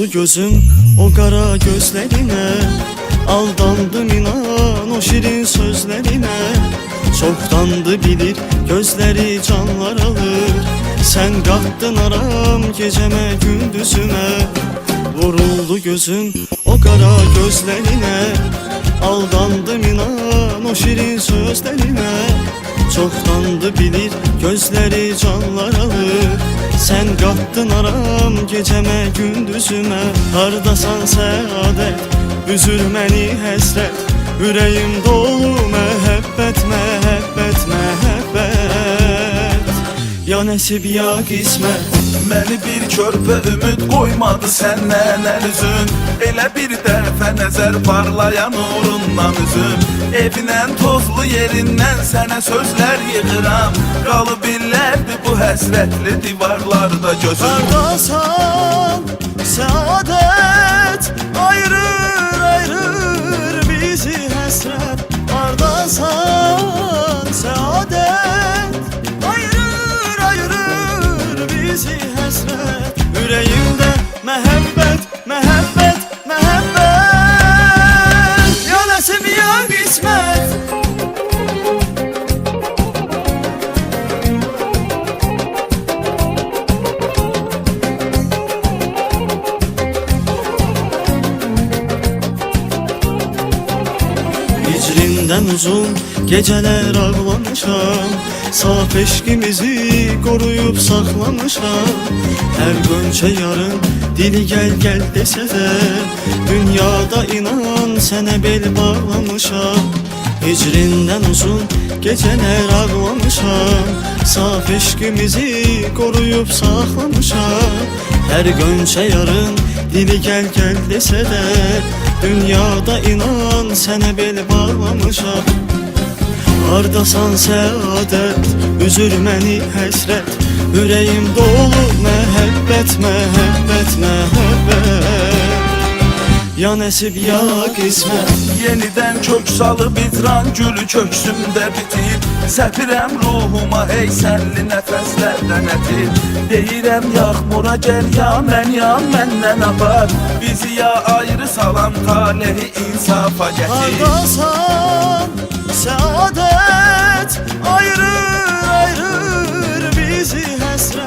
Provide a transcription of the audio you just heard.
Vuruldu gözüm o kara gözlerine, aldandım inan o şirin sözlerine. Çoktandı bilir gözleri canlar alır, sen kattın aram geceme gündüzüme. Vuruldu gözüm o kara gözlerine, aldandım inan o şirin sözlerine. Çoktandı bilir gözleri canlar alır, sen kattın aram geceme gündüzüme. Hardasan saadet, üzülmeni həsrət, ürəyim dolu məhəbbət, məhəbbət, məhəbbət. Ya nəsib ya qismət, məni bir körpə ümid qoymadı səndən əl üzün. Elə bir dəfə nəzər parlayan uğrundan üzüm. Evinən tozlu yerindən sənə sözlər yığıram, qalıb illərdir bu həsrətli divarlarda gözüm. Hardasan səadət, ayırır, ayırır bizi həsrət. Hardasan səadət, ayırır, ayırır bizi həsrət. Ürəyimdə məhəbbət, məhəbbət, məhəbbət. Ya nəsib ya qismət. Hicrindən uzun gecələr ağlamışam, saf eşqimizi qoruyub saxlamışam. Hər qönçə yarın dili gəl desə də, dünyada inan sənə bel bağlamışam. Hicrindən uzun gecələr ağlamışam, saf eşqimizi qoruyub saxlamışam. Hər qönçə yarın dili gəl desə də, dünyada inan sənə bel bağlamışam. Hardasan səadət, üzür məni həsrət, ürəyim dolu məhəbbət, məhəbbət, məhəbbət. Ya nəsib ya qismət. Yenidən kök salıb idran gülü köksümdə bitib, səpirəm ruhuma hey sənli nəfəslərdən ətir. Deyirəm yaxmura gəl ya məndən apar, bizi ya ayrı salan talehi insafa gətir. Hardasan səadət, ayırır, ayırır bizi həsrət.